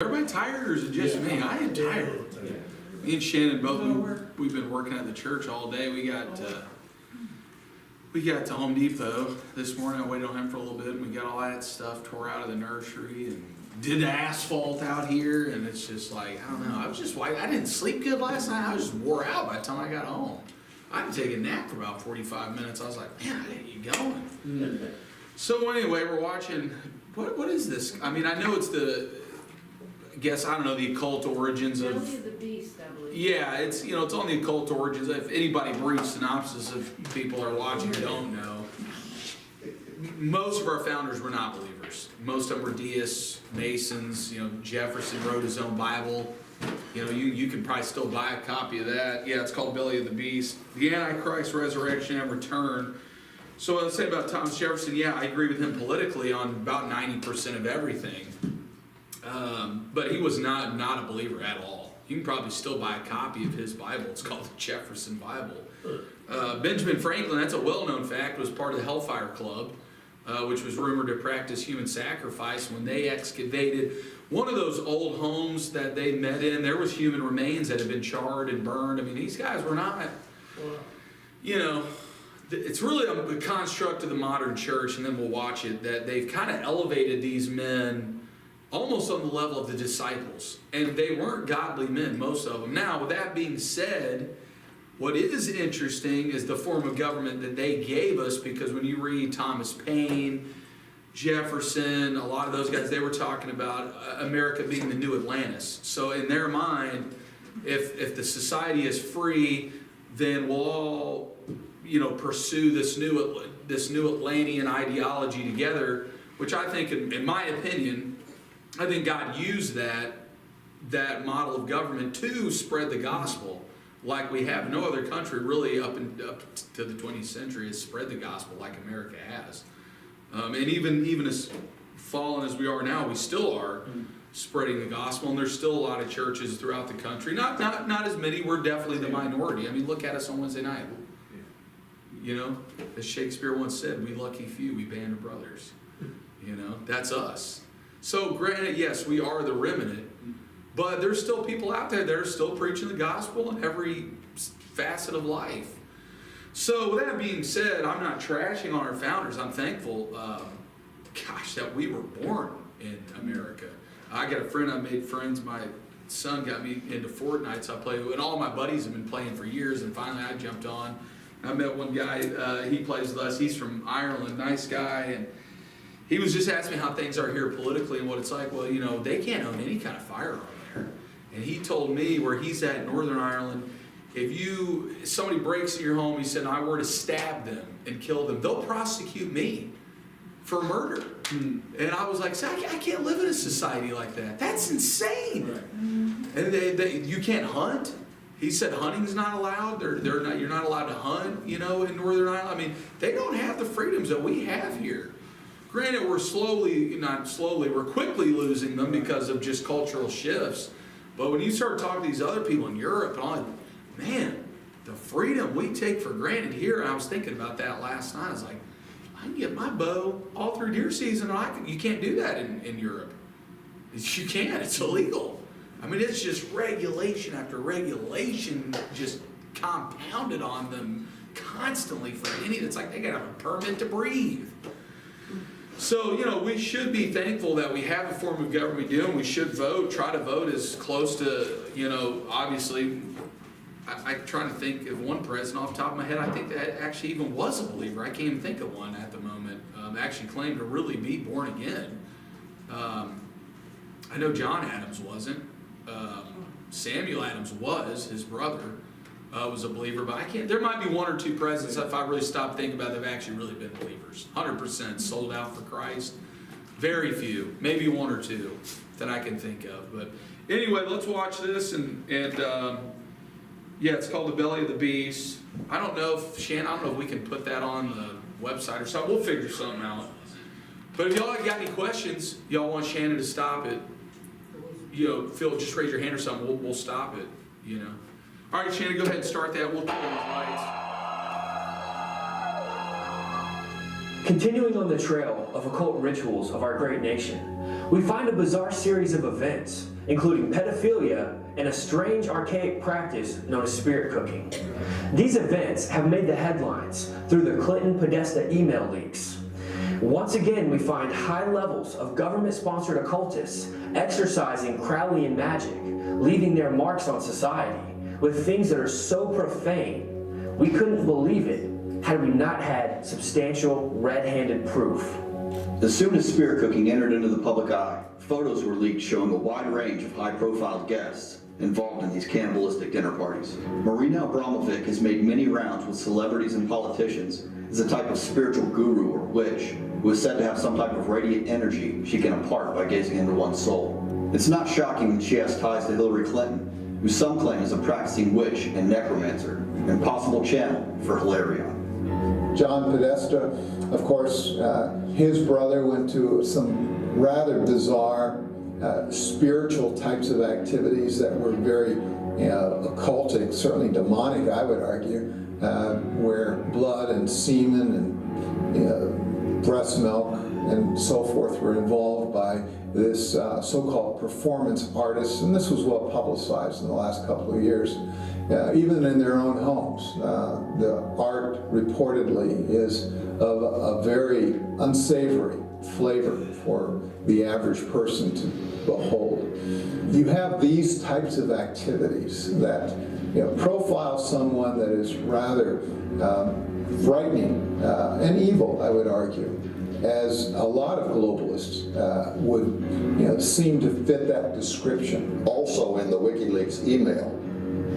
Everybody tired, or is it just me? I am tired. Me and Shannon both, we've been working at the church all day. We got to Home Depot this morning. I waited on him for a little bit, and we got all that stuff tore out of the nursery and did the asphalt out here. And it's just like, I don't know. I didn't sleep good last night. I was just wore out by the time I got home. I had to take a nap for about 45 minutes. I was like, man, I didn't get going. So anyway, we're watching. What is this? I mean, I know it's the occult origins of. Belly of the Beast, I believe. Yeah, it's on the occult origins. If anybody brief synopsis of people are watching don't know, most of our founders were not believers. Most of them were deists, Masons. Jefferson wrote his own Bible. You can probably still buy a copy of that. Yeah, it's called Belly of the Beast. The Antichrist, Resurrection, and Return. So what I say about Thomas Jefferson, yeah, I agree with him politically on about 90% of everything. But he was not a believer at all. You can probably still buy a copy of his Bible. It's called the Jefferson Bible. Benjamin Franklin, that's a well-known fact, was part of the Hellfire Club, which was rumored to practice human sacrifice. When they excavated one of those old homes that they met in, there was human remains that had been charred and burned. I mean, these guys were not, it's really a construct of the modern church, and then we'll watch it, that they've kind of elevated these men almost on the level of the disciples. And they weren't godly men, most of them. Now, with that being said, what is interesting is the form of government that they gave us, because when you read Thomas Paine, Jefferson, a lot of those guys, they were talking about America being the new Atlantis. So in their mind, if the society is free, then we'll all pursue this new Atlantean ideology together, which I think, in my opinion, I think God used that model of government to spread the gospel, like we have. No other country really up to the 20th century has spread the gospel like America has. And even as fallen as we are now, we still are spreading the gospel, and there's still a lot of churches throughout the country. Not as many. We're definitely the minority. I mean, look at us on Wednesday night. As Shakespeare once said, we lucky few, we band of brothers. That's us. So granted, yes, we are the remnant, but there's still people out there that are still preaching the gospel in every facet of life. So with that being said, I'm not trashing on our founders. I'm thankful, that we were born in America. I got a friend, I made friends. My son got me into Fortnite, so I play with, and all my buddies have been playing for years, and finally I jumped on. I met one guy, he plays with us. He's from Ireland, nice guy, and he was just asking me how things are here politically and what it's like. Well, they can't own any kind of firearm there. And he told me where he's at in Northern Ireland, if somebody breaks in your home, he said, and I were to stab them and kill them, they'll prosecute me for murder. And I was like, I can't live in a society like that. That's insane. Right. And you can't hunt. He said hunting's not allowed. You're not allowed to hunt, in Northern Ireland. I mean, they don't have the freedoms that we have here. Granted, we're quickly losing them because of just cultural shifts. But when you start talking to these other people in Europe, and all that, man, the freedom we take for granted here, and I was thinking about that last night. I was like, I can get my bow all through deer season, and you can't do that in Europe. You can't. It's illegal. I mean, it's just regulation after regulation just compounded on them constantly for it's like they got to have a permit to breathe. So, we should be thankful that we have a form of government we do, and we should try to vote as close to, obviously, I'm trying to think of one president off the top of my head, I think that actually even was a believer. I can't even think of one at the moment, actually claimed to really be born again. I know John Adams wasn't. Samuel Adams was, his brother, was a believer, but there might be one or two presidents, if I really stop thinking about it, they've actually really been believers. 100% sold out for Christ. Very few, maybe one or two that I can think of. But anyway, let's watch this, and it's called The Belly of the Beast. I don't know if we can put that on the website or something. We'll figure something out. But if y'all got any questions, y'all want Shannon to stop it, Phil, just raise your hand or something. We'll stop it, All right, Shannon, go ahead and start that. We'll turn on the lights. Continuing on the trail of occult rituals of our great nation, we find a bizarre series of events, including pedophilia and a strange archaic practice known as spirit cooking. These events have made the headlines through the Clinton Podesta email leaks. Once again, we find high levels of government-sponsored occultists exercising Crowleyan magic, leaving their marks on society with things that are so profane, we couldn't believe it had we not had substantial red-handed proof. As soon as spirit cooking entered into the public eye, photos were leaked showing a wide range of high-profile guests involved in these cannibalistic dinner parties. Marina Abramovic has made many rounds with celebrities and politicians as a type of spiritual guru or witch who is said to have some type of radiant energy she can impart by gazing into one's soul. It's not shocking that she has ties to Hillary Clinton, who some claim is a practicing witch and necromancer, and possible channel for Hilarion. John Podesta, of course, his brother went to some rather bizarre spiritual types of activities that were very occultic, certainly demonic, I would argue, where blood and semen and breast milk and so forth were involved by this so-called performance artist, and this was well publicized in the last couple of years. Even in their own homes, the art reportedly is of a very unsavory flavor for the average person to behold. You have these types of activities that profile someone that is rather frightening and evil, I would argue, as a lot of globalists would seem to fit that description. Also in the WikiLeaks email,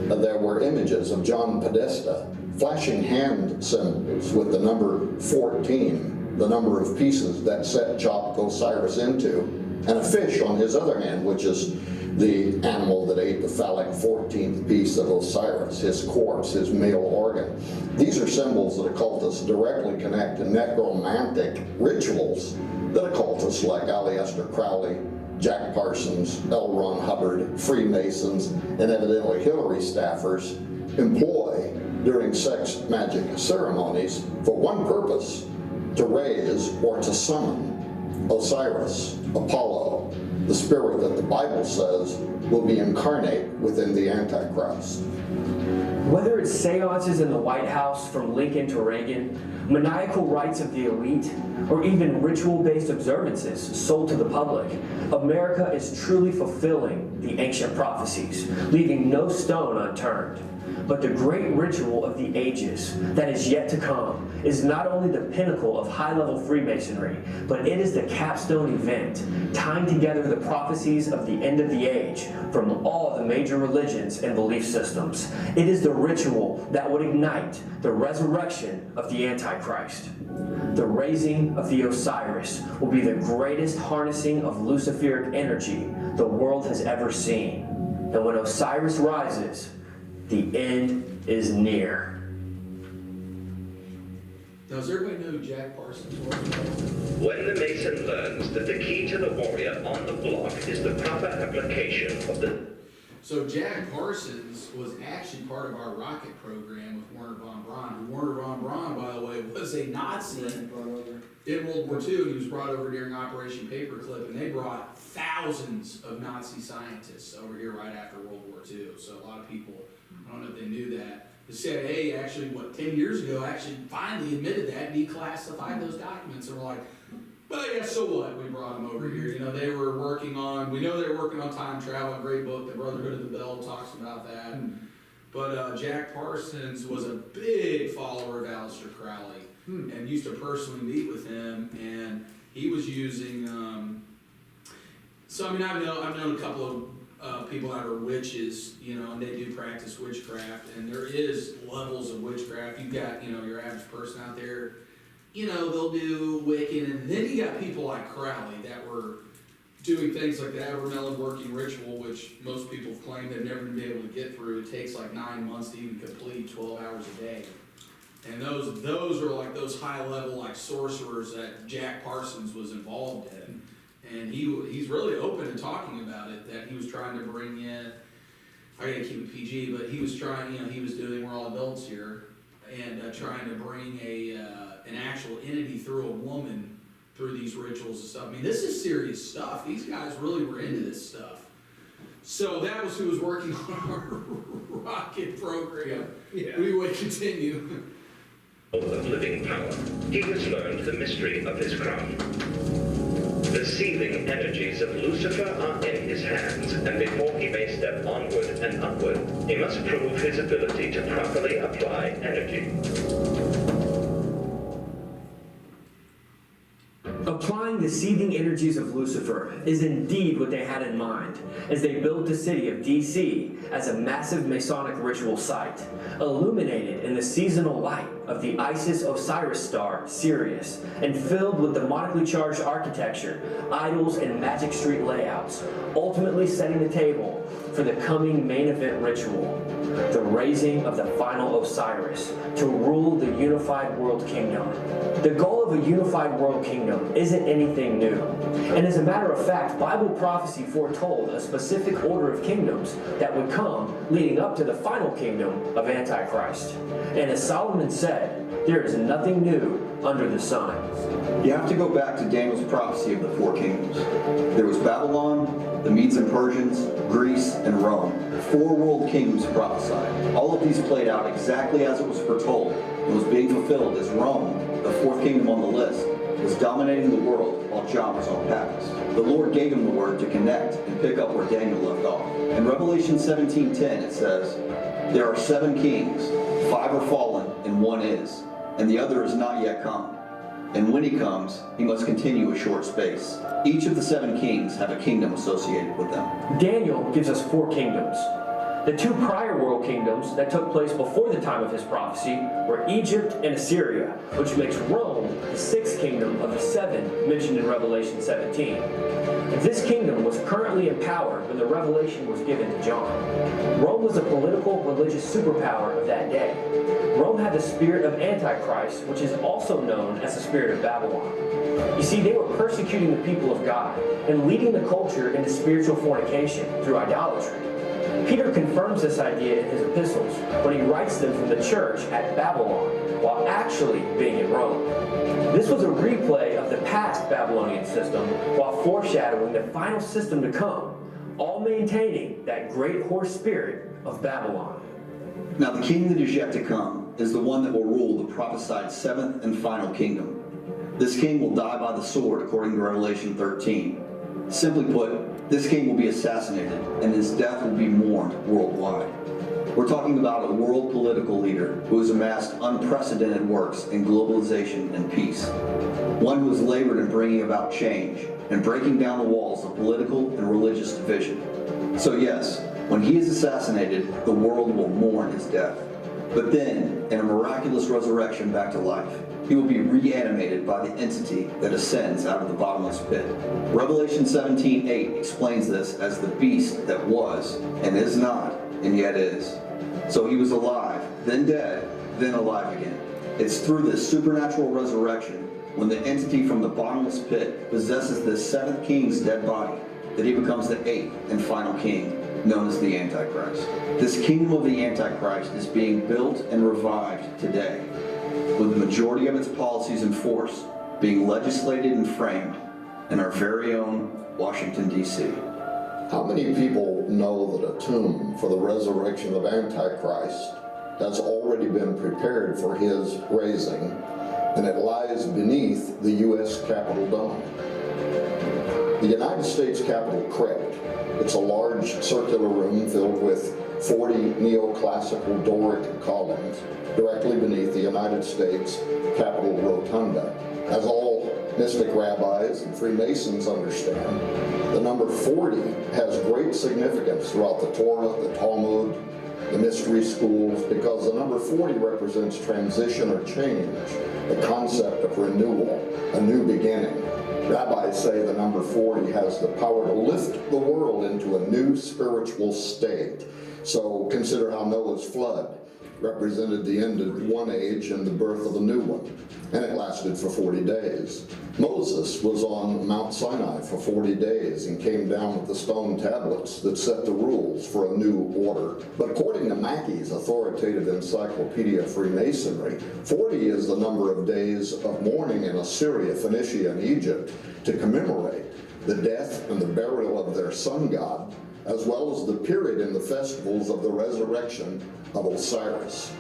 there were images of John Podesta flashing hand symbols with the number 14, the number of pieces that set chopped Osiris into, and a fish on his other hand, which is the animal that ate the phallic 14th piece of Osiris, his corpse, his male organ. These are symbols that occultists directly connect to necromantic rituals that occultists like Aleister Crowley, Jack Parsons, L. Ron Hubbard, Freemasons, and evidently Hillary staffers employ during sex magic ceremonies for one purpose: to raise or to summon Osiris, Apollo, the spirit that the Bible says will be incarnate within the Antichrist. Whether it's seances in the White House from Lincoln to Reagan, maniacal rites of the elite, or even ritual-based observances sold to the public, America is truly fulfilling the ancient prophecies, leaving no stone unturned. But the great ritual of the ages that is yet to come is not only the pinnacle of high-level Freemasonry, but it is the capstone event, tying together the prophecies of the end of the age from all the major religions and belief systems. It is the ritual that would ignite the resurrection of the Antichrist. The raising of the Osiris will be the greatest harnessing of Luciferic energy the world has ever seen. And when Osiris rises, the end is near. Now, does everybody know who Jack Parsons was? When the Mason learns that the key to the warrior on the block is the proper application of the... So Jack Parsons was actually part of our rocket program with Werner von Braun. Werner von Braun, by the way, was a Nazi in World War II. He was brought over during Operation Paperclip, and they brought thousands of Nazi scientists over here right after World War II. So a lot of people, I don't know if they knew that. The CIA actually, 10 years ago, actually finally admitted that, declassified those documents, and were like, well, yeah, so what? We brought them over here. They were working on, we know they were working on time travel, a great book, The Brotherhood of the Bell talks about that. But Jack Parsons was a big follower of Aleister Crowley and used to personally meet with him, and he was using, I've known a couple of people that are witches, and they do practice witchcraft, and there is levels of witchcraft. You've got, your average person out there, they'll do Wiccan, and then you got people like Crowley that were doing things like the Abramelin working ritual, which most people claim they've never been able to get through. It takes like 9 months to even complete, 12 hours a day. And those are like those high level like sorcerers that Jack Parsons was involved in. And he's really open to talking about it, that he was trying to bring in, I gotta keep it PG, but he was trying, he was doing, we're all adults here, and trying to bring a an actual entity through a woman through these rituals and stuff. I mean, this is serious stuff. These guys really were into this stuff. So that was who was working on our rocket program. Yeah. We would continue. Of living power, he has learned the mystery of his crown. The seething energies of Lucifer are in his hands, and before he may step onward and upward, he must prove his ability to properly apply energy. Applying the seething energies of Lucifer is indeed what they had in mind as they built the city of DC as a massive Masonic ritual site, illuminated in the seasonal light of the Isis-Osiris star, Sirius, and filled with demonically charged architecture, idols, and magic street layouts, ultimately setting the table for the coming main event ritual, the raising of the final Osiris to rule the unified world kingdom. The goal of a unified world kingdom isn't anything new, and as a matter of fact, Bible prophecy foretold a specific order of kingdoms that would come leading up to the final kingdom of Antichrist. And as Solomon said, there is nothing new under the sun. You have to go back to Daniel's prophecy of the four kingdoms. There was Babylon, the Medes and Persians, Greece, and Rome. 4 world kingdoms prophesied. All of these played out exactly as it was foretold and was being fulfilled as Rome, the 4th kingdom on the list, was dominating the world while John was on Patmos. The Lord gave him the word to connect and pick up where Daniel left off. In Revelation 17:10 it says, "There are 7 kings, 5 are fallen and 1 is, and the other is not yet come. And when he comes, he must continue a short space." Each of the 7 kings have a kingdom associated with them. Daniel gives us 4 kingdoms. The 2 prior world kingdoms that took place before the time of his prophecy were Egypt and Assyria, which makes Rome the 6th kingdom of the 7 mentioned in Revelation 17. This kingdom was currently in power when the revelation was given to John. Rome was a political, religious superpower of that day. Rome had the spirit of Antichrist, which is also known as the spirit of Babylon. You see, they were persecuting the people of God and leading the culture into spiritual fornication through idolatry. Peter confirms this idea in his epistles when he writes them from the church at Babylon, while actually being in Rome. This was a replay of the past Babylonian system while foreshadowing the final system to come, all maintaining that great horse spirit of Babylon. Now the king that is yet to come is the one that will rule the prophesied 7th and final kingdom. This king will die by the sword according to Revelation 13. Simply put, this king will be assassinated and his death will be mourned worldwide. We're talking about a world political leader who has amassed unprecedented works in globalization and peace. One who has labored in bringing about change and breaking down the walls of political and religious division. So yes, when he is assassinated, the world will mourn his death. But then, in a miraculous resurrection back to life, he will be reanimated by the entity that ascends out of the bottomless pit. Revelation 17:8 explains this as the beast that was, and is not, and yet is. So he was alive, then dead, then alive again. It's through this supernatural resurrection, when the entity from the bottomless pit possesses this 7th king's dead body, that he becomes the 8th and final king, known as the Antichrist. This kingdom of the Antichrist is being built and revived today, with the majority of its policies in force being legislated and framed in our very own Washington, D.C. How many people know that a tomb for the resurrection of Antichrist has already been prepared for his raising, and it lies beneath the U.S. Capitol dome? The United States Capitol crypt. It's a large circular room filled with 40 neoclassical Doric columns directly beneath the United States Capitol Rotunda. As all mystic rabbis and Freemasons understand, the number 40 has great significance throughout the Torah, the Talmud, the mystery schools, because the number 40 represents transition or change, the concept of renewal, a new beginning. Rabbis say the number 40 has the power to lift the world into a new spiritual state. So consider how Noah's flood represented the end of one age and the birth of a new one, and it lasted for 40 days. Moses was on Mount Sinai for 40 days and came down with the stone tablets that set the rules for a new order. But according to Mackey's authoritative encyclopedia Freemasonry, 40 is the number of days of mourning in Assyria, Phoenicia, and Egypt to commemorate the death and the burial of their sun god, as well as the period in the festivals of the resurrection of Osiris.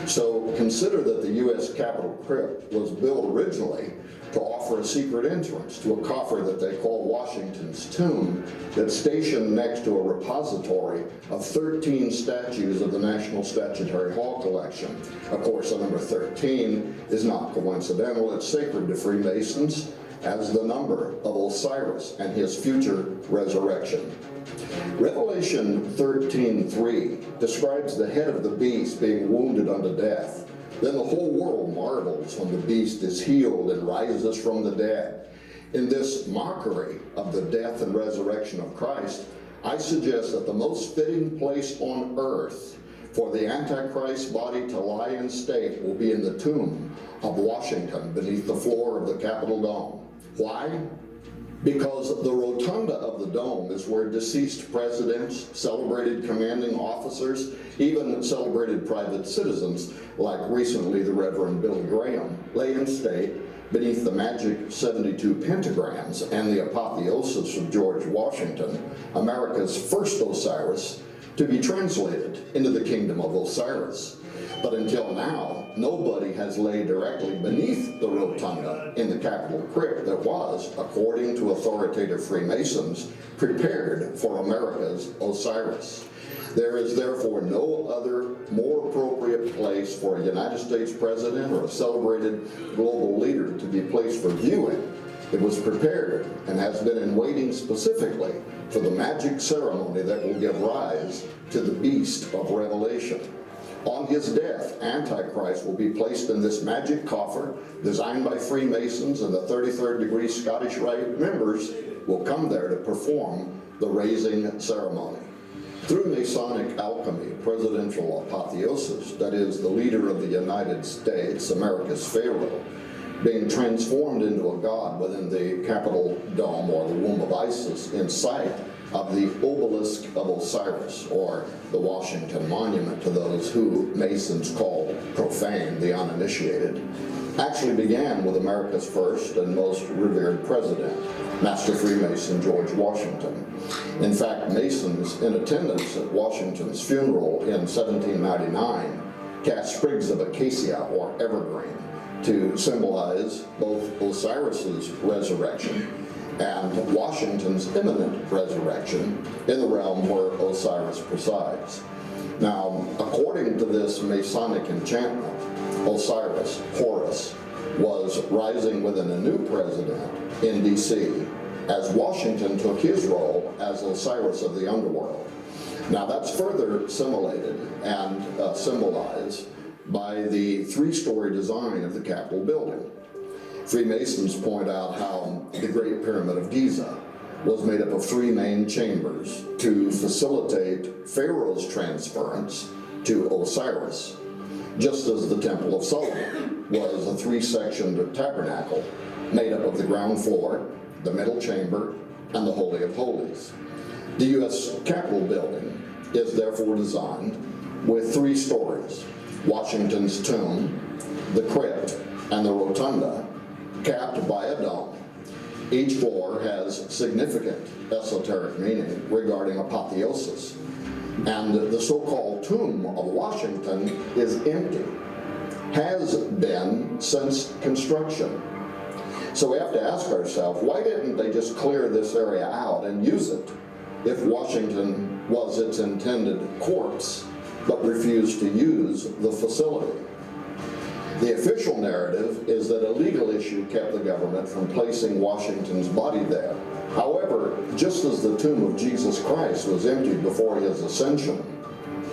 So consider that the U.S. Capitol crypt was built originally to offer a secret entrance to a coffer that they call Washington's tomb, that's stationed next to a repository of 13 statues of the National Statuary Hall collection. Of course, the number 13 is not coincidental. It's sacred to Freemasons as the number of Osiris and his future resurrection. Revelation 13:3 describes the head of the beast being wounded unto death. Then the whole world marvels when the beast is healed and rises from the dead. In this mockery of the death and resurrection of Christ, I suggest that the most fitting place on earth for the Antichrist body to lie in state will be in the tomb of Washington beneath the floor of the Capitol dome. Why? Because the rotunda of the dome is where deceased presidents, celebrated commanding officers, even celebrated private citizens, like recently the Reverend Billy Graham, lay in state beneath the magic 72 pentagrams and the apotheosis of George Washington, America's first Osiris, to be translated into the kingdom of Osiris. But until now, nobody has laid directly beneath the rotunda in the Capitol crypt that was, according to authoritative Freemasons, prepared for America's Osiris. There is therefore no other more appropriate place for a United States president or a celebrated global leader to be placed for viewing. It was prepared and has been in waiting specifically for the magic ceremony that will give rise to the beast of Revelation. On his death, Antichrist will be placed in this magic coffer designed by Freemasons, and the 33rd degree Scottish Rite members will come there to perform the raising ceremony. Through Masonic alchemy, presidential apotheosis, that is, the leader of the United States, America's Pharaoh, being transformed into a god within the Capitol dome or the womb of Isis in sight of the obelisk of Osiris, or the Washington Monument to those who Masons call profane, the uninitiated, actually began with America's first and most revered president, Master Freemason George Washington. In fact, Masons in attendance at Washington's funeral in 1799 cast sprigs of acacia or evergreen to symbolize both Osiris's resurrection and Washington's imminent resurrection in the realm where Osiris presides. Now, according to this Masonic enchantment, Osiris, Horus, was rising within a new president in D.C. as Washington took his role as Osiris of the underworld. Now, that's further assimilated and symbolized by the three-story design of the Capitol building. Freemasons point out how the Great Pyramid of Giza was made up of three main chambers to facilitate Pharaoh's transference to Osiris, just as the Temple of Solomon was a three-sectioned tabernacle made up of the ground floor, the middle chamber, and the Holy of Holies. The U.S. Capitol building is therefore designed with three stories: Washington's tomb, the crypt, and the rotunda, capped by a dome. Each floor has significant esoteric meaning regarding apotheosis, and the so-called tomb of Washington is empty, has been since construction. So we have to ask ourselves, why didn't they just clear this area out and use it if Washington was its intended corpse, but refused to use the facility? The official narrative is that a legal issue kept the government from placing Washington's body there. However, just as the tomb of Jesus Christ was emptied before his ascension,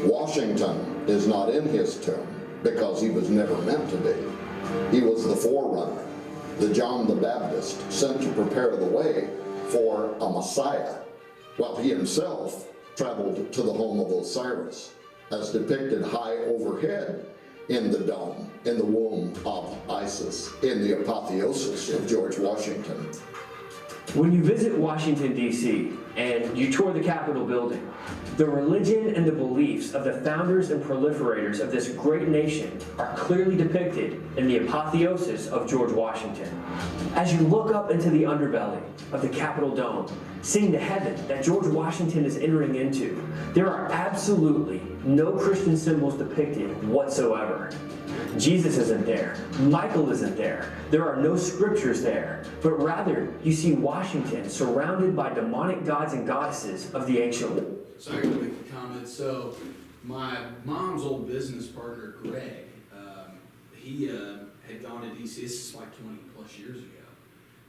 Washington is not in his tomb because he was never meant to be. He was the forerunner, the John the Baptist, sent to prepare the way for a Messiah, while he himself traveled to the home of Osiris. as depicted high overhead in the dome, in the womb of Isis, in the apotheosis of George Washington. When you visit Washington, D.C., and you tour the Capitol building, the religion and the beliefs of the founders and proliferators of this great nation are clearly depicted in the apotheosis of George Washington. As you look up into the underbelly of the Capitol dome, seeing the heaven that George Washington is entering into, there are absolutely no Christian symbols depicted whatsoever. Jesus isn't there. Michael isn't there. There are no scriptures there. But rather, you see Washington surrounded by demonic gods and goddesses of the ancient world. So I can make a comment. So my mom's old business partner, Greg, he had gone to DC. This is like 20 plus years ago.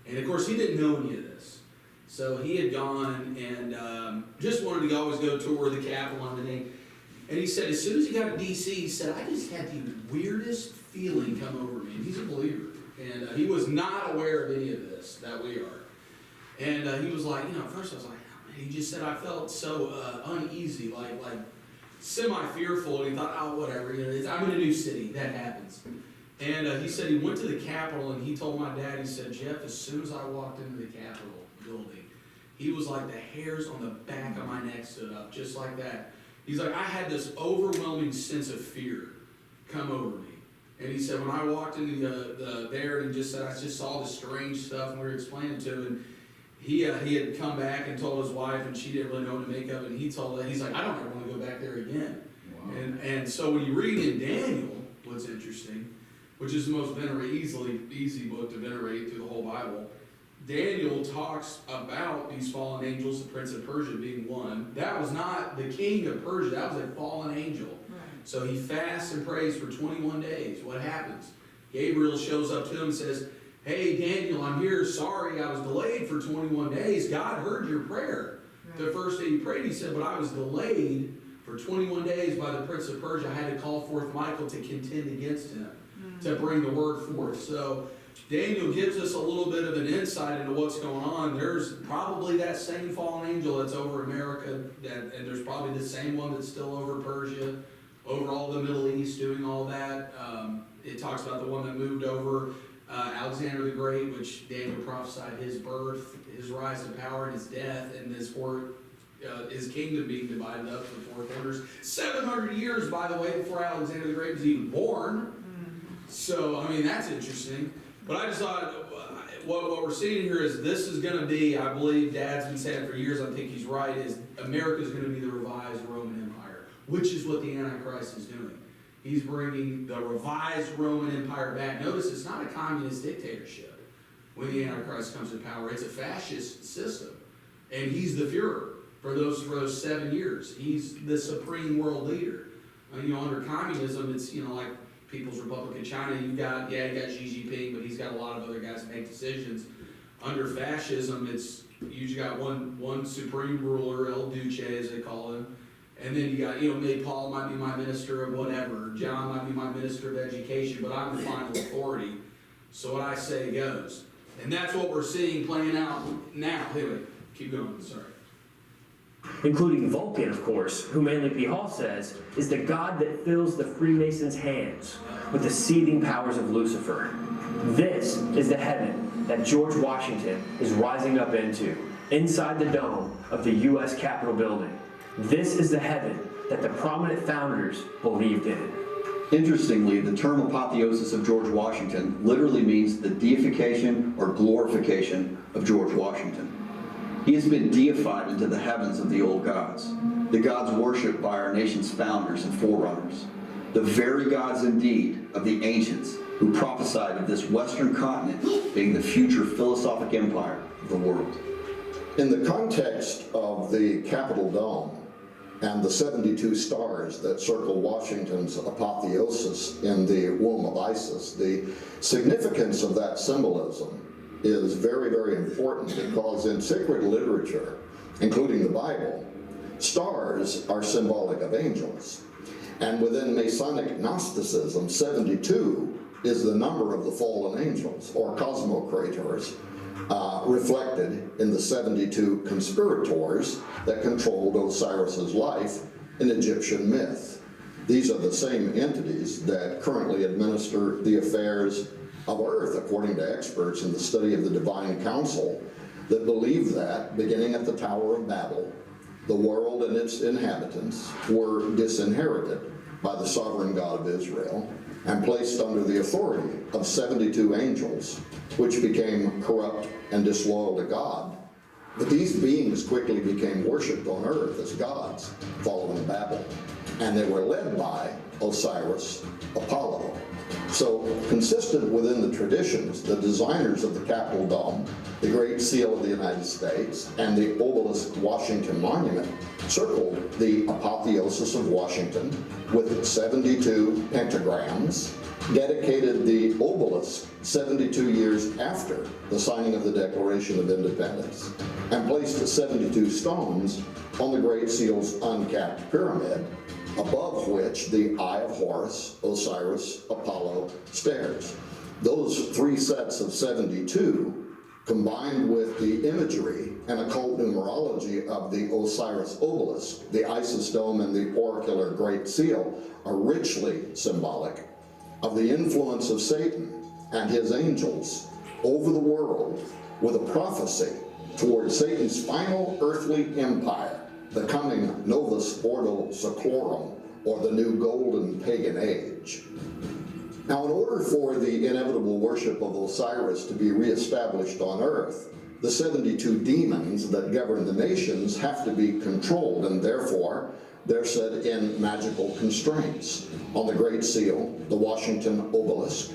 And of course, he didn't know any of this. So he had gone and just wanted to always go tour the Capitol and everything. And he said, as soon as he got to DC, he said, I just had the weirdest feeling come over me. And he's a believer. And he was not aware of any of this that we are. And he was like, at first I was like, oh, man. He just said, I felt so uneasy, like semi-fearful. And he thought, oh, whatever. I'm in a new city. That happens. And he said he went to the Capitol and he told my dad, he said, Jeff, as soon as I walked into the Capitol building, he was like the hairs on the back of my neck stood up, just like that. He's like, I had this overwhelming sense of fear come over me. And he said, when I walked into there, and he just said, I just saw this strange stuff, and we were explaining to him, and he had come back and told his wife, and she didn't really know what to make of it, and he told her, he's like, I don't ever want to go back there again. Wow. And so when you read in Daniel, what's interesting, which is the most easy book to venerate through the whole Bible, Daniel talks about these fallen angels, the prince of Persia being one. That was not the king of Persia, that was a fallen angel. Right. So he fasts and prays for 21 days. What happens? Gabriel shows up to him and says, hey, Daniel, I'm here. Sorry, I was delayed for 21 days. God heard your prayer. Right. The first day you prayed, he said, but I was delayed for 21 days by the prince of Persia. I had to call forth Michael to contend against him, to bring the word forth. So Daniel gives us a little bit of an insight into what's going on. There's probably that same fallen angel that's over America, and there's probably the same one that's still over Persia, over all the Middle East, doing all that. It talks about the one that moved over Alexander the Great, which Daniel prophesied his birth, his rise to power, and his death, and his kingdom being divided up to the four corners. 700 years, by the way, before Alexander the Great was even born. So, that's interesting. But I just thought, what we're seeing here is this is going to be, I believe Dad's been saying for years, I think he's right, is America is going to be the revised Roman Empire, which is what the Antichrist is doing. He's bringing the revised Roman Empire back. Notice it's not a communist dictatorship when the Antichrist comes to power. It's a fascist system. And he's the Fuhrer for those 7 years. He's the supreme world leader. Under communism, it's, like People's Republic of China, you got Xi Jinping, but he's got a lot of other guys that make decisions. Under fascism, it's usually got one supreme ruler, El Duce, as they call him, and then you got, maybe Paul might be my minister of whatever, John might be my minister of education, but I'm the final authority, so what I say goes. And that's what we're seeing playing out now. Anyway, keep going, sorry. Including Vulcan, of course, who Manly P. Hall says is the god that fills the Freemasons' hands with the seething powers of Lucifer. This is the heaven that George Washington is rising up into, inside the dome of the U.S. Capitol building. This is the heaven that the prominent founders believed in. Interestingly, the term apotheosis of George Washington literally means the deification or glorification of George Washington. He has been deified into the heavens of the old gods, the gods worshipped by our nation's founders and forerunners, the very gods indeed of the ancients who prophesied of this Western continent being the future philosophic empire of the world. In the context of the Capitol Dome and the 72 stars that circle Washington's apotheosis in the womb of Isis, the significance of that symbolism is very, very important because in sacred literature, including the Bible, stars are symbolic of angels. And within Masonic Gnosticism, 72 is the number of the fallen angels, or cosmocrators, reflected in the 72 conspirators that controlled Osiris's life in Egyptian myth. These are the same entities that currently administer the affairs of earth, according to experts in the study of the divine council, that believe that, beginning at the Tower of Babel, the world and its inhabitants were disinherited by the sovereign God of Israel and placed under the authority of 72 angels, which became corrupt and disloyal to God. But these beings quickly became worshipped on earth as gods following Babel, and they were led by Osiris, Apollo. So, consistent within the traditions, the designers of the Capitol Dome, the Great Seal of the United States, and the obelisk Washington Monument circled the apotheosis of Washington with 72 pentagrams, dedicated the obelisk 72 years after the signing of the Declaration of Independence, and placed 72 stones on the Great Seal's uncapped pyramid, above which the Eye of Horus, Osiris, Apollo stares. Those three sets of 72, combined with the imagery and occult numerology of the Osiris obelisk, the Isis dome, and the oracular Great Seal, are richly symbolic of the influence of Satan and his angels over the world, with a prophecy toward Satan's final earthly empire, the coming Novus Ordo Seclorum, or the new golden pagan age. Now, in order for the inevitable worship of Osiris to be reestablished on earth, the 72 demons that govern the nations have to be controlled, and therefore they're set in magical constraints on the Great Seal, the Washington obelisk,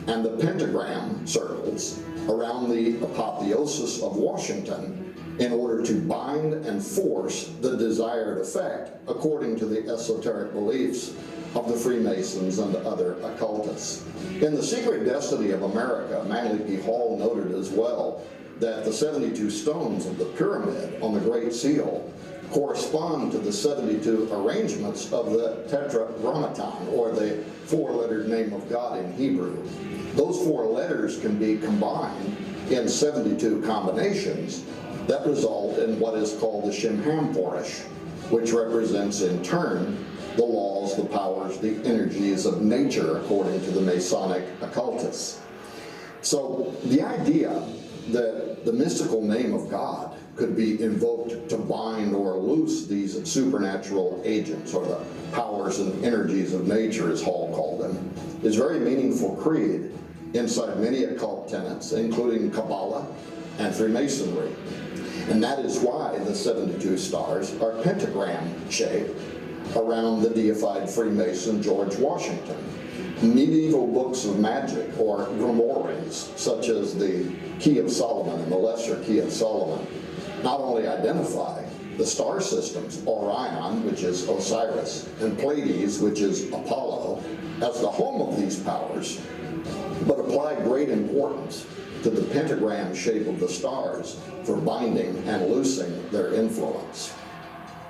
and the pentagram circles around the apotheosis of Washington, in order to bind and force the desired effect according to the esoteric beliefs of the Freemasons and other occultists. In The Secret Destiny of America, Manly P. Hall noted as well that the 72 stones of the pyramid on the Great Seal correspond to the 72 arrangements of the Tetragrammaton, or the four-lettered name of God in Hebrew. Those four letters can be combined in 72 combinations that result in what is called the Shimhamporish, which represents in turn the laws, the powers, the energies of nature, according to the Masonic occultists. So the idea that the mystical name of God could be invoked to bind or loose these supernatural agents, or the powers and energies of nature, as Hall called them, is very meaningful creed inside many occult tenets, including Kabbalah and Freemasonry. And that is why the 72 stars are pentagram-shaped around the deified Freemason George Washington. Medieval books of magic, or grimoires, such as the Key of Solomon and the Lesser Key of Solomon, not only identify the star systems, Orion, which is Osiris, and Pleiades, which is Apollo, as the home of these powers, but apply great importance to the pentagram shape of the stars for binding and loosing their influence.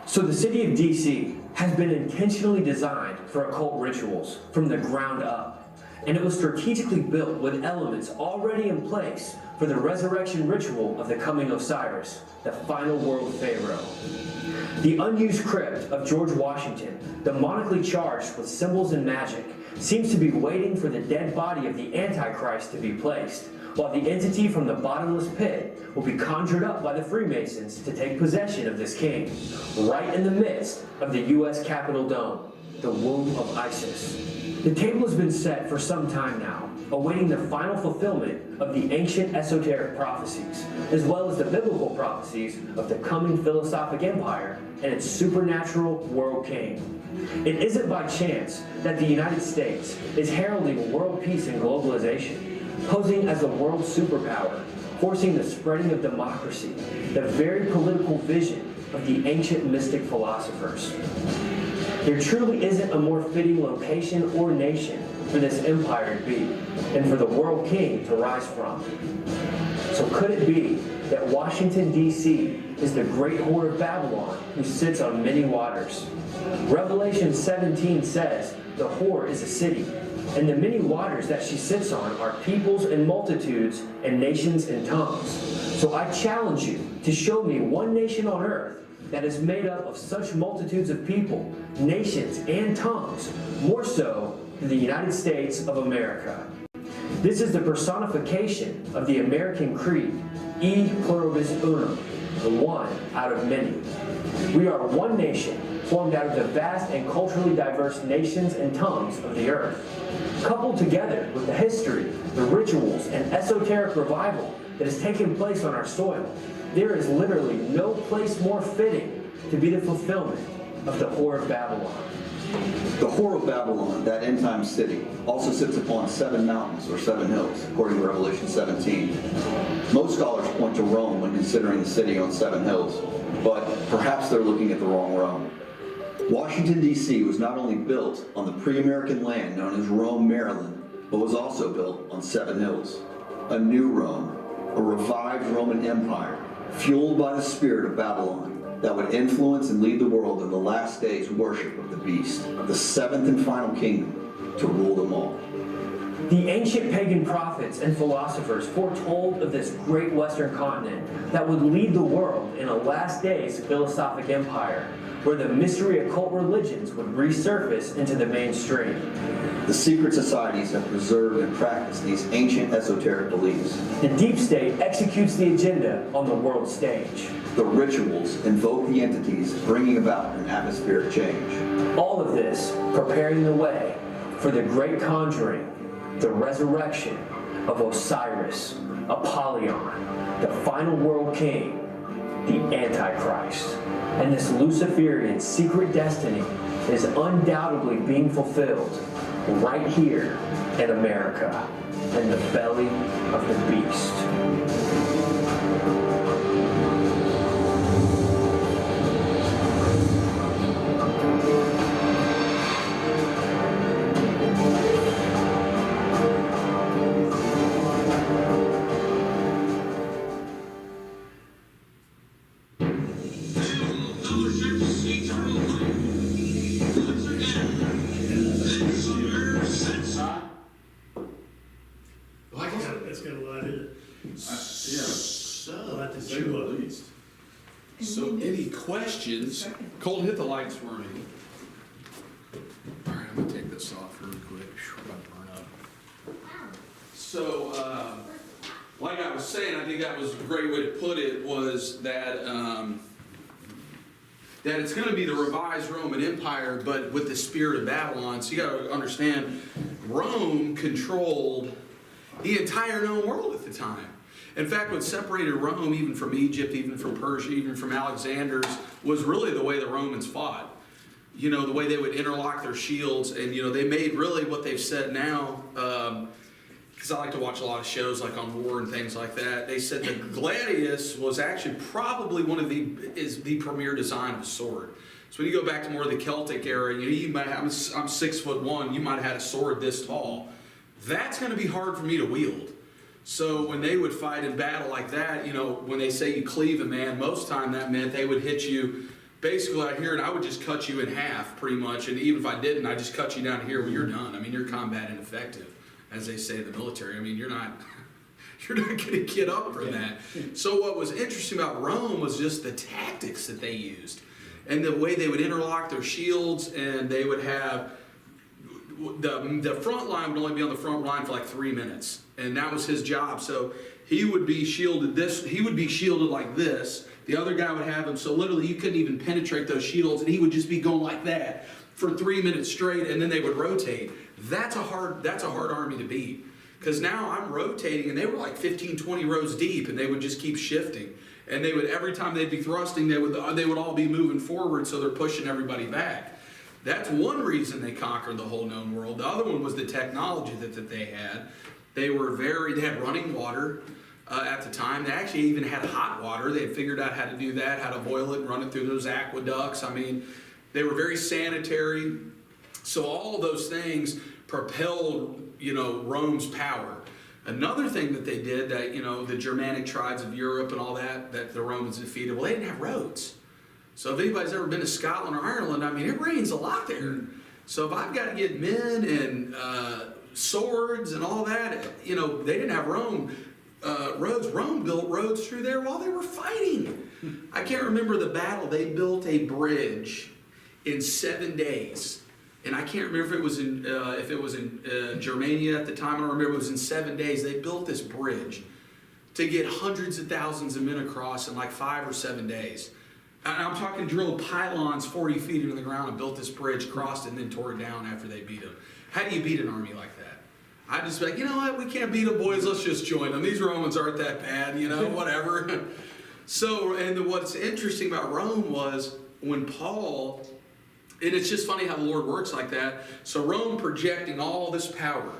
So the city of DC has been intentionally designed for occult rituals from the ground up, and it was strategically built with elements already in place for the resurrection ritual of the coming Osiris, the final world pharaoh. The unused crypt of George Washington, demonically charged with symbols and magic, seems to be waiting for the dead body of the Antichrist to be placed, while the entity from the bottomless pit will be conjured up by the Freemasons to take possession of this king, right in the midst of the U.S. Capitol Dome, the womb of Isis. The table has been set for some time now, awaiting the final fulfillment of the ancient esoteric prophecies, as well as the biblical prophecies of the coming philosophic empire and its supernatural world king. It isn't by chance that the United States is heralding world peace and globalization, posing as a world superpower, forcing the spreading of democracy, the very political vision of the ancient mystic philosophers. There truly isn't a more fitting location or nation for this empire to be, and for the world king to rise from. So could it be that Washington, D.C. is the great whore of Babylon who sits on many waters? Revelation 17 says the whore is a city, and the many waters that she sits on are peoples and multitudes and nations and tongues. So I challenge you to show me one nation on earth that is made up of such multitudes of people, nations, and tongues, more so than the United States of America. This is the personification of the American creed, E pluribus unum, the one out of many. We are one nation, formed out of the vast and culturally diverse nations and tongues of the earth. Coupled together with the history, the rituals, and esoteric revival that has taken place on our soil, there is literally no place more fitting to be the fulfillment of the Whore of Babylon. The Whore of Babylon, that end-time city, also sits upon 7 mountains or 7 hills, according to Revelation 17. Most scholars point to Rome when considering the city on 7 hills, but perhaps they're looking at the wrong Rome. Washington, D.C. was not only built on the pre-American land known as Rome, Maryland, but was also built on 7 hills. A new Rome, a revived Roman Empire, fueled by the spirit of Babylon, that would influence and lead the world in the last days' worship of the beast, the 7th and final kingdom, to rule them all. The ancient pagan prophets and philosophers foretold of this great western continent that would lead the world in a last days philosophic empire, where the mystery occult religions would resurface into the mainstream. The secret societies have preserved and practiced these ancient esoteric beliefs. The deep state executes the agenda on the world stage. The rituals invoke the entities, bringing about an atmospheric change. All of this preparing the way for the great conjuring, the resurrection of Osiris, Apollyon, the final world king, the Antichrist. And this Luciferian secret destiny is undoubtedly being fulfilled right here in America, in the belly of the beast. That's got a lot in it. A lot to Say chew the on. least. So any questions? Colton, hit the lights for me. All right, I'm gonna take this off real quick. Phew, I'm about to burn up. So, like I was saying, I think that was a great way to put it, was that, that it's gonna be the revised Roman Empire, but with the spirit of Babylon. So you gotta understand, Rome controlled the entire known world at the time. In fact, what separated Rome even from Egypt, even from Persia, even from Alexander's, was really the way the Romans fought. You know, the way they would interlock their shields, and you know, they made really what they've said now, because I like to watch a lot of shows like on war and things like that. They said the gladius was actually probably the premier design of a sword. So when you go back to more of the Celtic era, you might have, I'm 6'1", you might have had a sword this tall. That's going to be hard for me to wield. So when they would fight in battle like that, you know, when they say you cleave a man, most time that meant they would hit you basically out here, and I would just cut you in half pretty much. And even if I didn't, I just cut you down here when you're done. I mean, you're combat ineffective, as they say in the military. I mean, you're not going to get up from that. So what was interesting about Rome was just the tactics that they used, and the way they would interlock their shields, and they would have the front line would only be on the front line for like 3 minutes, and that was his job. So he would be shielded like this. The other guy would have him, so literally you couldn't even penetrate those shields, and he would just be going like that for 3 minutes straight, and then they would rotate. That's a hard army to beat, because now I'm rotating, and they were like 15, 20 rows deep, and they would just keep shifting. And they would, every time they'd be thrusting, they would all be moving forward, so they're pushing everybody back. That's one reason they conquered the whole known world. The other one was the technology that they had. They had running water at the time. They actually even had hot water. They had figured out how to do that, how to boil it and run it through those aqueducts. I mean, they were very sanitary. So all of those things propelled, Rome's power. Another thing that they did that, the Germanic tribes of Europe and all that the Romans defeated, well, they didn't have roads. So if anybody's ever been to Scotland or Ireland, I mean, it rains a lot there. So if I've got to get men and swords and all that, they didn't have roads. Rome built roads through there while they were fighting. I can't remember the battle. They built a bridge in 7 days. And I can't remember if it was in Germania at the time. I don't remember. It was in 7 days. They built this bridge to get hundreds of thousands of men across in like 5 or 7 days. And I'm talking drilled pylons 40 feet into the ground and built this bridge, crossed it, and then tore it down after they beat them. How do you beat an army like that? I just be like, you know what? We can't beat them, boys. Let's just join them. These Romans aren't that bad, you know, whatever. So, and what's interesting about Rome was when Paul, and it's just funny how the Lord works like that. So Rome projecting all this power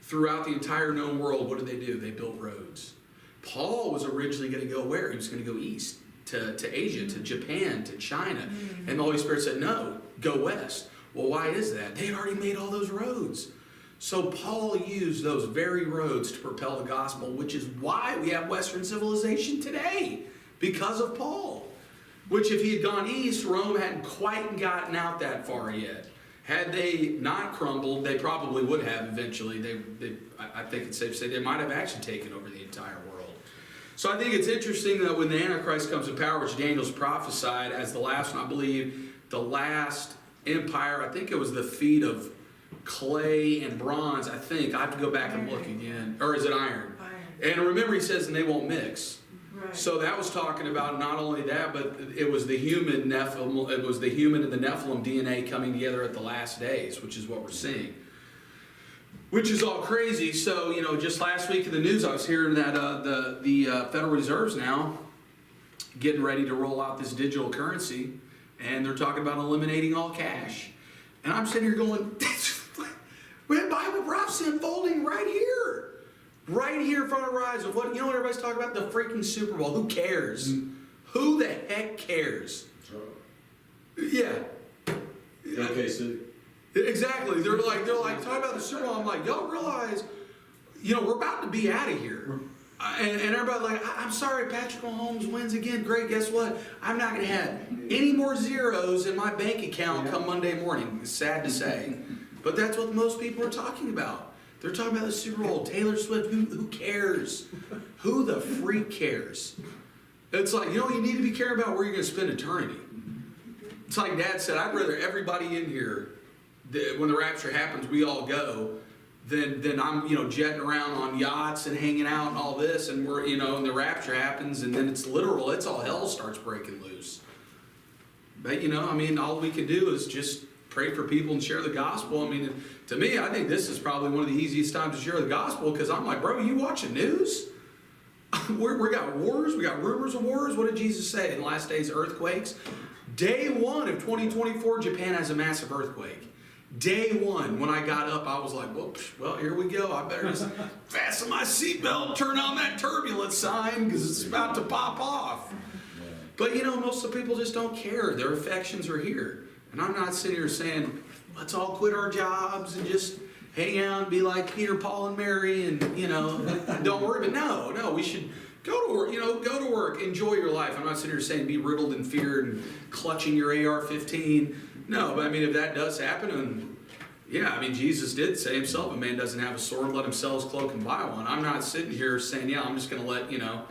throughout the entire known world, what did they do? They built roads. Paul was originally going to go where? He was going to go east to Asia, to Japan, to China. And the Holy Spirit said, no, go west. Well, why is that? They had already made all those roads. So Paul used those very roads to propel the gospel, which is why we have Western civilization today, because of Paul. Which if he had gone east, Rome hadn't quite gotten out that far yet. Had they not crumbled, they probably would have eventually. I think it's safe to say they might have actually taken over the entire world. So I think it's interesting that when the Antichrist comes to power, which Daniel's prophesied as the last one, I believe the last empire, I think it was the feet of clay and bronze, I think. I have to go back and look again. Or is it iron? And remember he says, and they won't mix. Right. So that was talking about not only that, but it was the human Nephilim, it was the human and the Nephilim DNA coming together at the last days, which is what we're seeing. Which is all crazy. So, you know, just last week in the news, I was hearing that the Federal Reserve's now getting ready to roll out this digital currency, and they're talking about eliminating all cash. And I'm sitting here going, we have Bible prophecy unfolding right here. Right here in front of our eyes of what, you know what everybody's talking about? The freaking Super Bowl. Who cares? Who the heck cares? Yeah. Okay, so Exactly. They're like talking about the Super Bowl. I'm like, y'all realize, you know, we're about to be out of here. And everybody's like, I'm sorry, Patrick Mahomes wins again. Great. Guess what? I'm not going to have any more zeros in my bank account come Monday morning. It's sad to say. But that's what most people are talking about. They're talking about the Super Bowl. Taylor Swift. Who cares? Who the freak cares? It's like, you know, you need to be caring about where you're going to spend eternity. It's like Dad said, I'd rather everybody in here, when the rapture happens, we all go, than I'm, you know, jetting around on yachts and hanging out and all this, and we're, you know, and the rapture happens, and then it's literal. It's all hell starts breaking loose. But, you know, I mean, all we can do is just pray for people and share the gospel. I mean, to me, I think this is probably one of the easiest times to share the gospel, because I'm like, bro, you watching news? we got wars, we got rumors of wars. What did Jesus say in the last days? Earthquakes. Day 1 of 2024, Japan has a massive earthquake. Day 1, when I got up, I was like, whoops, well, here we go. I better just fasten my seatbelt, turn on that turbulence sign, because it's about to pop off. But, you know, most of the people just don't care. Their affections are here. And I'm not sitting here saying, let's all quit our jobs and just hang out and be like Peter, Paul, and Mary and, you know, don't worry. But no, we should go to work, you know, go to work, enjoy your life. I'm not sitting here saying be riddled in fear and clutching your AR-15. No, but I mean, if that does happen, and yeah, I mean, Jesus did say himself, a man doesn't have a sword, let him sell his cloak and buy one. I'm not sitting here saying, yeah, I'm just going to let, you know,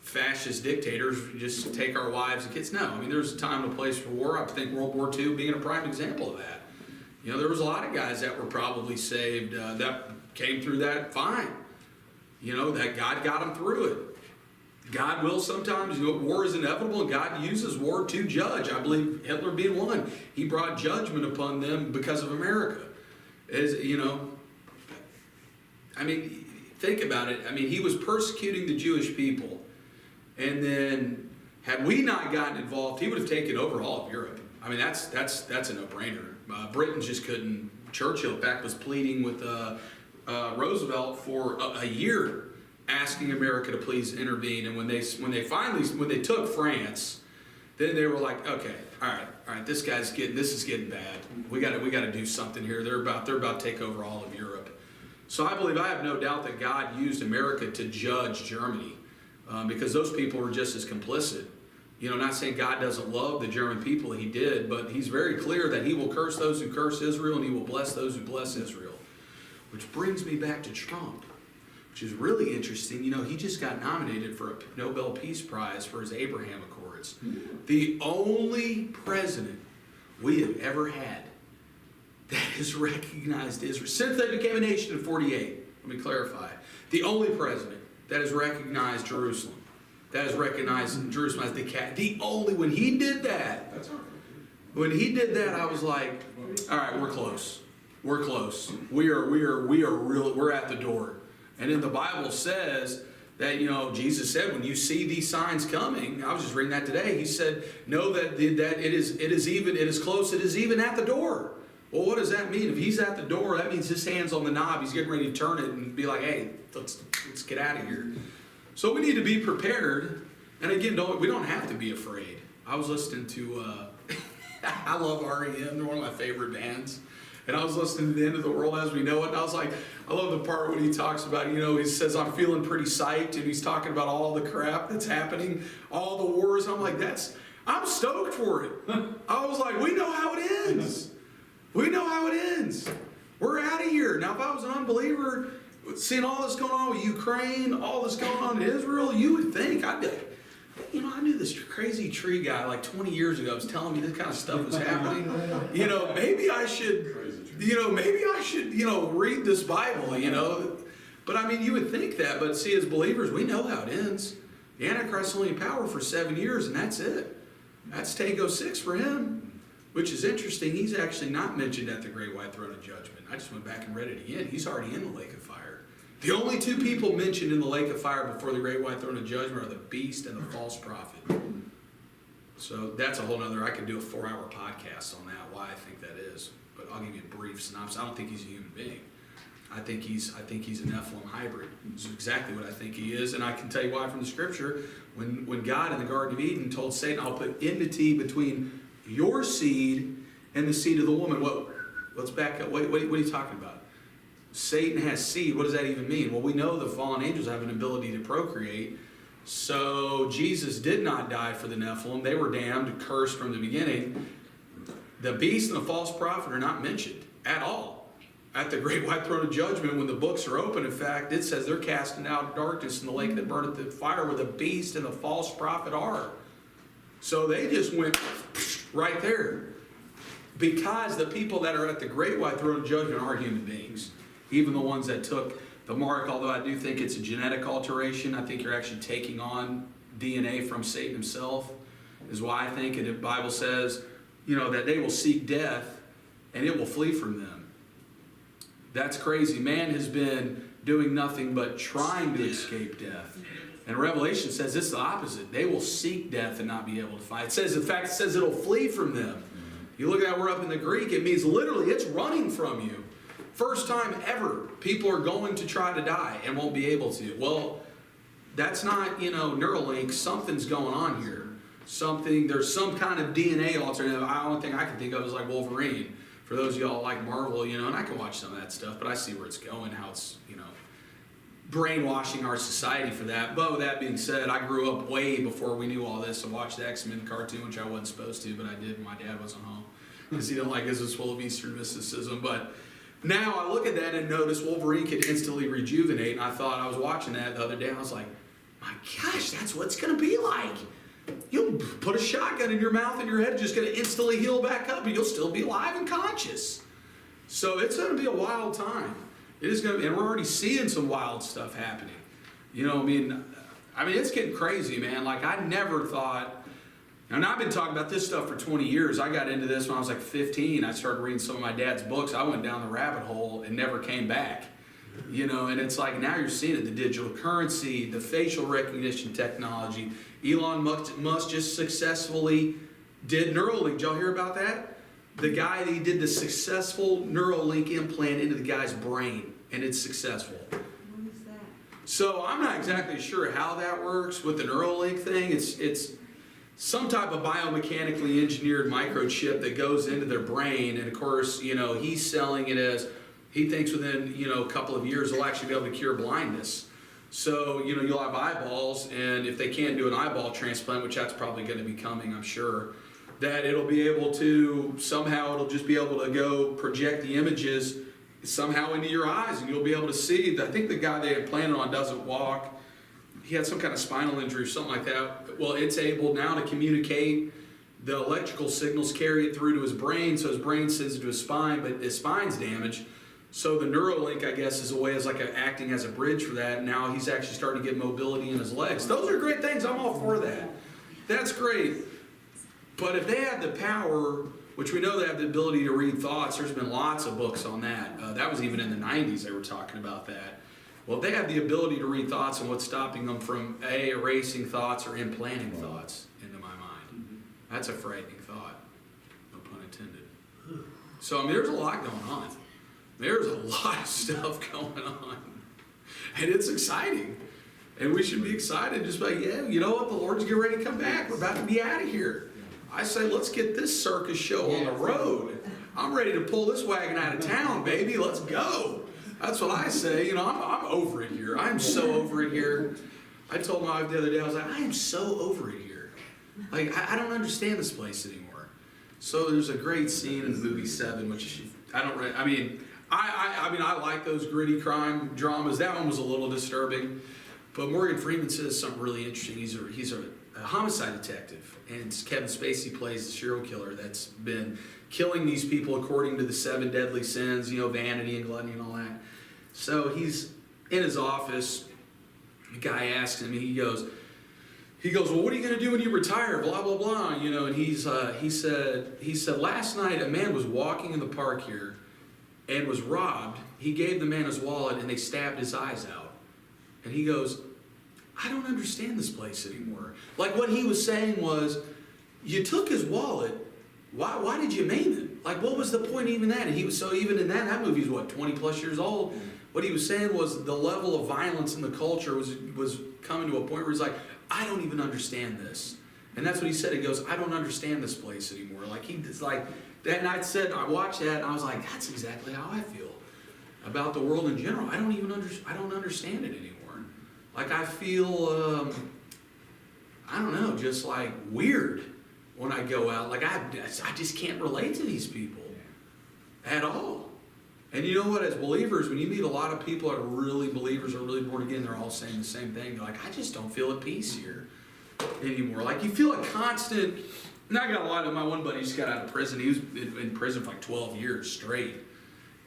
fascist dictators just take our wives and kids. No, I mean, there's a time and a place for war. I think World War II being a prime example of that. You know, there was a lot of guys that were probably saved that came through that fine. You know, that God got them through it. God will sometimes, you know, war is inevitable, and God uses war to judge. I believe Hitler being one. He brought judgment upon them because of America. As you know, I mean, think about it. I mean, he was persecuting the Jewish people. And then, had we not gotten involved, he would have taken over all of Europe. I mean, that's a no-brainer. Britain just couldn't. Churchill, in fact, was pleading with Roosevelt for a year, asking America to please intervene. And when they took France, then they were like, okay, all right, this is getting bad. We got to do something here. They're about to take over all of Europe. So I have no doubt that God used America to judge Germany. Because those people were just as complicit. You know, not saying God doesn't love the German people, he did, but he's very clear that he will curse those who curse Israel and he will bless those who bless Israel. Which brings me back to Trump. which is really interesting. You know, he just got nominated for a Nobel Peace Prize for his Abraham Accords. The only president we have ever had that has recognized Israel, since they became a nation in 48, let me clarify, the only president that has recognized Jerusalem, that has recognized Jerusalem as the only, when he did that, I was like, all right, we're close. We're close. We're at the door. And then the Bible says that, you know, Jesus said, when you see these signs coming, I was just reading that today, he said, know that it is close, it is even at the door. Well, what does that mean? If he's at the door, that means his hand's on the knob, he's getting ready to turn it and be like, hey, let's get out of here. So we need to be prepared. And again, we don't have to be afraid. I was listening to, I love REM, they're one of my favorite bands. And I was listening to The End of the World as We Know It, and I was like, I love the part when he talks about, you know, he says, I'm feeling pretty psyched, and he's talking about all the crap that's happening, all the wars. I'm like, I'm stoked for it. I was like, we know how it ends. We know how it ends. We're out of here. Now, if I was an unbeliever, seeing all this going on with Ukraine, all this going on in Israel, you would think, I'd be like, you know, I knew this crazy tree guy like 20 years ago was telling me this kind of stuff was happening. You know, maybe I should, read this Bible, you know. But I mean, you would think that, but see, as believers, we know how it ends. The Antichrist is only in power for 7 years, and that's it. That's Tango 6 for him, which is interesting. He's actually not mentioned at the Great White Throne of Judgment. I just went back and read it again. He's already in the lake of fire. The only two people mentioned in the lake of fire before the Great White Throne of Judgment are the beast and the false prophet. So that's a whole nother, I could do a 4-hour podcast on that, why I think that is. But I'll give you a brief synopsis. I don't think he's a human being. I think he's a Nephilim hybrid. This is exactly what I think he is. And I can tell you why from the scripture. When God in the Garden of Eden told Satan, I'll put enmity between your seed and the seed of the woman. Let's back up. What are you talking about? Satan has seed. What does that even mean? Well, we know the fallen angels have an ability to procreate. So Jesus did not die for the Nephilim. They were damned, cursed from the beginning. The beast and the false prophet are not mentioned at all at the Great White Throne of Judgment when the books are open. In fact, it says they're casting out darkness in the lake that burneth the fire where the beast and the false prophet are. So they just went right there. Because the people that are at the Great White Throne of Judgment are human beings. Even the ones that took the mark, although I do think it's a genetic alteration. I think you're actually taking on DNA from Satan himself, is why I think, and the Bible says, you know, that they will seek death and it will flee from them. That's crazy. Man has been doing nothing but trying to escape death. And Revelation says it's the opposite. They will seek death and not be able to fight. It says, in fact, it says it'll flee from them. You look at that word up in the Greek, it means literally it's running from you. First time ever, people are going to try to die and won't be able to. Well, that's not, Neuralink. Something's going on here. There's some kind of DNA alternative. The only thing I can think of is like Wolverine. For those of y'all like Marvel, and I can watch some of that stuff, but I see where it's going, how it's, brainwashing our society for that. But with that being said, I grew up way before we knew all this. I watched the X-Men cartoon, which I wasn't supposed to, but I did when my dad wasn't home. Because he didn't like it was full of Eastern mysticism. But now I look at that and notice Wolverine could instantly rejuvenate. And I thought, I was watching that the other day, and I was like, my gosh, that's what it's going to be like. You'll put a shotgun in your mouth and your head is just going to instantly heal back up, and you'll still be alive and conscious. So it's going to be a wild time. It is going to be, and we're already seeing some wild stuff happening. I mean, it's getting crazy, man. Like, I never thought, and I've been talking about this stuff for 20 years. I got into this when I was like 15. I started reading some of my dad's books. I went down the rabbit hole and never came back. And it's like now you're seeing it, the digital currency, the facial recognition technology. Elon Musk just successfully did Neuralink. Did y'all hear about that? The guy, he did the successful Neuralink implant into the guy's brain, and it's successful. What is that? So I'm not exactly sure how that works with the Neuralink thing. It's some type of biomechanically engineered microchip that goes into their brain, and of course, he's selling it as, he thinks within, a couple of years they'll actually be able to cure blindness. So, you'll have eyeballs, and if they can't do an eyeball transplant, which that's probably going to be coming, I'm sure, that it'll be able to, somehow it'll just be able to go project the images somehow into your eyes, and you'll be able to see. I think the guy they had planned on doesn't walk. He had some kind of spinal injury or something like that. Well, it's able now to communicate. The electrical signals carry it through to his brain, so his brain sends it to his spine, but his spine's damaged. So the Neuralink, I guess, is a way as like acting as a bridge for that. Now he's actually starting to get mobility in his legs. Those are great things. I'm all for that. That's great. But if they have the power, which we know they have the ability to read thoughts, there's been lots of books on that. That was even in the 90s they were talking about that. Well, if they have the ability to read thoughts, and what's stopping them from erasing thoughts or implanting thoughts into my mind? That's a frightening thought. No pun intended. So, I mean, there's a lot going on. There's a lot of stuff going on. And it's exciting. And we should be excited, just like, yeah, you know what? The Lord's getting ready to come back. We're about to be out of here. I say, let's get this circus show on the road. I'm ready to pull this wagon out of town, baby. Let's go. That's what I say. You know, I'm over it here. I'm so over it here. I told my wife the other day, I was like, I am so over it here. Like, I don't understand this place anymore. So there's a great scene in the movie Seven, which I mean, I like those gritty crime dramas. That one was a little disturbing. But Morgan Freeman says something really interesting. He's a homicide detective, and Kevin Spacey plays the serial killer that's been killing these people according to the 7 deadly sins, you know, vanity and gluttony and all that. So he's in his office. The guy asks him, he goes, well, what are you going to do when you retire? Blah, blah, blah. You know, and he said, last night a man was walking in the park here and was robbed. He gave the man his wallet and they stabbed his eyes out. And he goes, I don't understand this place anymore. Like what he was saying was, you took his wallet. Why did you maim him? Like, what was the point even that? And so even in that movie was what, 20 plus years old? What he was saying was the level of violence in the culture was coming to a point where he's like, I don't even understand this. And that's what he said. He goes, I don't understand this place anymore. Like he's like that. And I watched that and I was like, that's exactly how I feel about the world in general. I don't understand it anymore. Like I feel, I don't know, just like weird when I go out. Like I just can't relate to these people at all. And you know what, as believers, when you meet a lot of people that are really believers or really born again, they're all saying the same thing. They're like, I just don't feel at peace here anymore. Like you feel a constant, and I got a lot of, my one buddy just got out of prison. He was in prison for like 12 years straight.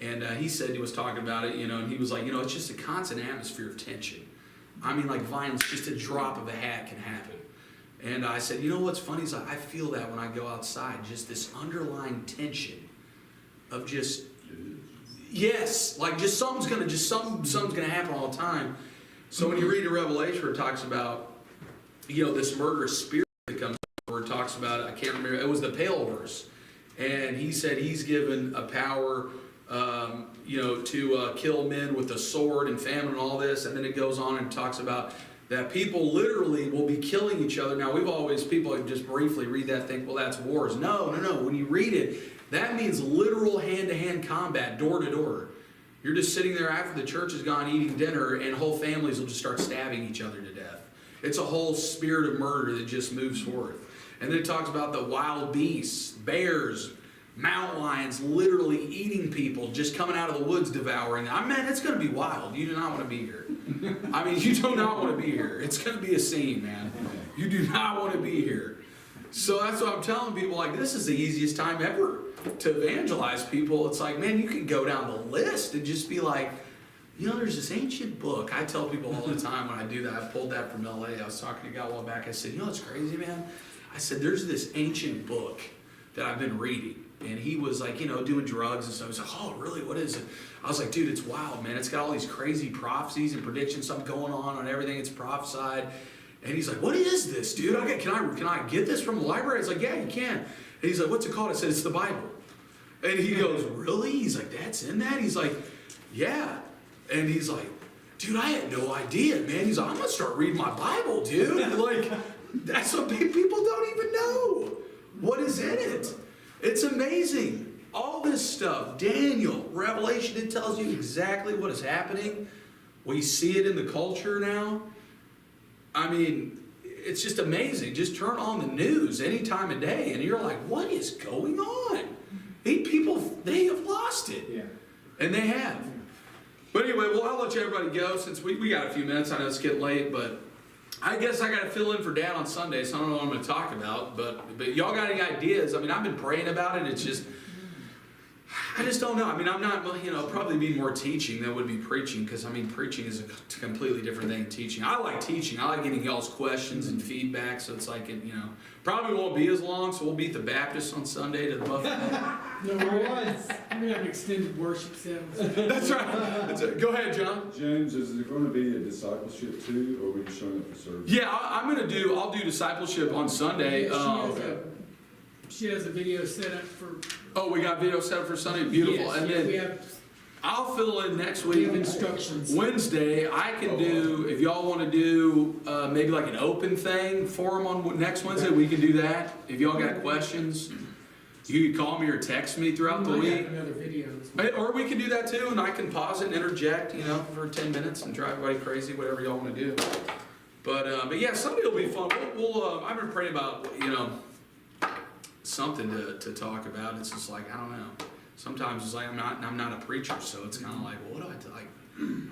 And he said, he was talking about it, you know, and he was like, you know, it's just a constant atmosphere of tension. I mean, like violence, just a drop of a hat can happen. And I said, you know what's funny is I feel that when I go outside, just this underlying tension of just, yes, like just something's gonna happen all the time. So when you read the Revelation where it talks about, you know, this murderous spirit that comes up, where it talks about, I can't remember, it was the Pale verse. And he said he's given a power, you know, to kill men with a sword and famine and all this. And then it goes on and talks about that people literally will be killing each other. Now, people just briefly read that and think, well, that's wars. No. When you read it, that means literal hand-to-hand combat, door to door. You're just sitting there after the church is gone eating dinner and whole families will just start stabbing each other to death. It's a whole spirit of murder that just moves forth. And then it talks about the wild beasts, bears, mountain lions literally eating people, just coming out of the woods devouring. Man, it's going to be wild. You do not want to be here. I mean, you do not want to be here. It's going to be a scene, man. You do not want to be here. So that's what I'm telling people, like, this is the easiest time ever to evangelize people. It's like, man, you can go down the list and just be like, you know, there's this ancient book. I tell people all the time when I do that. I pulled that from LA. I was talking to a guy a while back. I said, you know what's crazy, man? I said, there's this ancient book that I've been reading. And he was like, you know, doing drugs and stuff. He was like, oh, really? What is it? I was like, dude, it's wild, man. It's got all these crazy prophecies and predictions, something going on everything. It's prophesied. And he's like, what is this, dude? Can I get this from the library? I was like, yeah, you can. And he's like, what's it called? I said, it's the Bible. And he goes, really? He's like, that's in that? He's like, yeah. And he's like, dude, I had no idea, man. He's like, I'm going to start reading my Bible, dude. And like, that's what people don't even know. What is in it? It's amazing. All this stuff, Daniel, Revelation, it tells you exactly what is happening. We see it in the culture now. I mean, it's just amazing. Just turn on the news any time of day and you're like, what is going on? People, they have lost it. Yeah. And they have. But anyway, well, I'll let everybody go since we got a few minutes. I know it's getting late, but I guess I got to fill in for Dad on Sunday, so I don't know what I'm going to talk about. But y'all got any ideas? I mean, I've been praying about it. It's just, I just don't know. I mean, I'm not, probably be more teaching than would be preaching, because I mean, preaching is a completely different thing than teaching. I like teaching. I like getting y'all's questions and feedback, so it's like, probably won't be as long, so we'll beat the Baptists on Sunday to the buffet. Number one, we're gonna have extended worship service. That's right. That's right. Go ahead, John. James, is there going to be a discipleship too, or are we just showing up for service? Yeah, I'll do discipleship on Sunday. She has a video set up for. Oh, we got video set up for Sunday. Beautiful. Yes, And yeah, we then have, I'll fill in next we week. have instructions. Wednesday, I can do, if y'all want to do maybe like an open thing for them on next Wednesday, we can do that. If y'all got questions, you can call me or text me throughout the We might week. have another video. Or we can do that too, and I can pause it and interject, for 10 minutes and drive everybody crazy, whatever y'all want to do. But yeah, Sunday will be fun. I've been praying about, something to talk about. It's just like, I don't know. Sometimes it's like I'm not a preacher, so it's kind of like, well, what do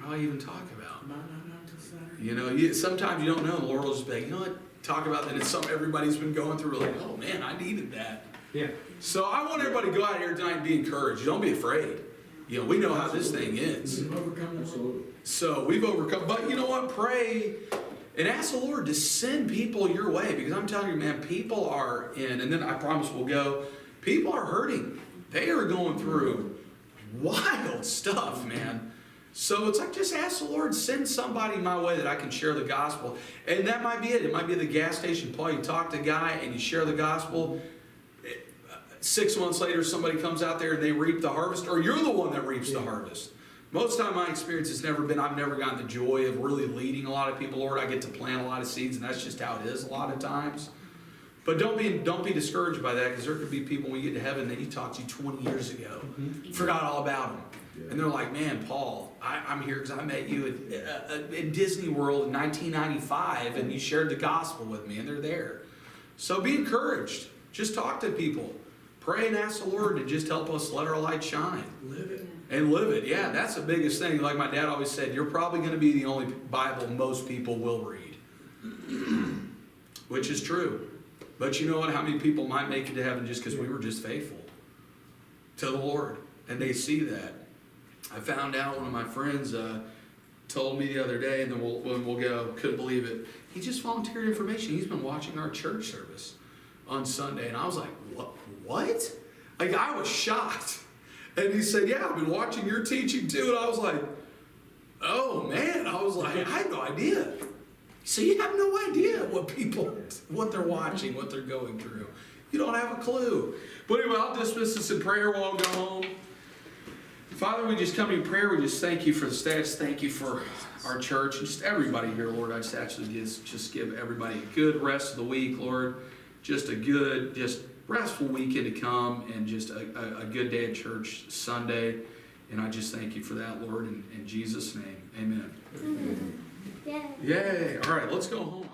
I even talk about? Might not know until Saturday. Sometimes you don't know. The Lord will just be like, you know what? Talk about that. It's something everybody's been going through. Like, oh man, I needed that. Yeah. So I want everybody to go out here tonight and be encouraged. Don't be afraid. We know how this thing ends. Overcome the world. Absolutely. So we've overcome. But you know what? Pray and ask the Lord to send people your way. Because I'm telling you, man, people are in, and then I promise we'll go, people are hurting. They are going through wild stuff, man. So it's like, just ask the Lord, send somebody my way that I can share the gospel. And that might be it. It might be at the gas station, Paul. You talk to a guy and you share the gospel. 6 months later, somebody comes out there and they reap the harvest, or you're the one that reaps the harvest. Most of the time, my experience has never been, I've never gotten the joy of really leading a lot of people, Lord. I get to plant a lot of seeds, and that's just how it is a lot of times. But don't be discouraged by that, because there could be people when you get to heaven that you talked to 20 years ago, forgot all about them. And they're like, man, Paul, I'm here because I met you at Disney World in 1995, and you shared the gospel with me, and they're there. So be encouraged. Just talk to people. Pray and ask the Lord to just help us let our light shine. Live it. And live it. Yeah, that's the biggest thing. Like my dad always said, you're probably going to be the only Bible most people will read. Which is true. But you know what? How many people might make it to heaven just because we were just faithful to the Lord? And they see that. I found out one of my friends told me the other day, and then we'll go, couldn't believe it. He just volunteered information. He's been watching our church service on Sunday. And I was like, what? Like, I was shocked. And he said, yeah, I've been watching your teaching too. And I was like, oh man. I was like, I had no idea. So you have no idea what they're watching, what they're going through. You don't have a clue. But anyway, I'll dismiss us in prayer. We'll all go home. Father, we just come to you in prayer. We just thank you for the stats. Thank you for our church and just everybody here, Lord. I just actually just give everybody a good rest of the week, Lord. Just a good, just restful weekend to come, and just a good day at church Sunday. And I just thank you for that, Lord, in Jesus' name. Amen. Yay. Yay. All right, let's go home.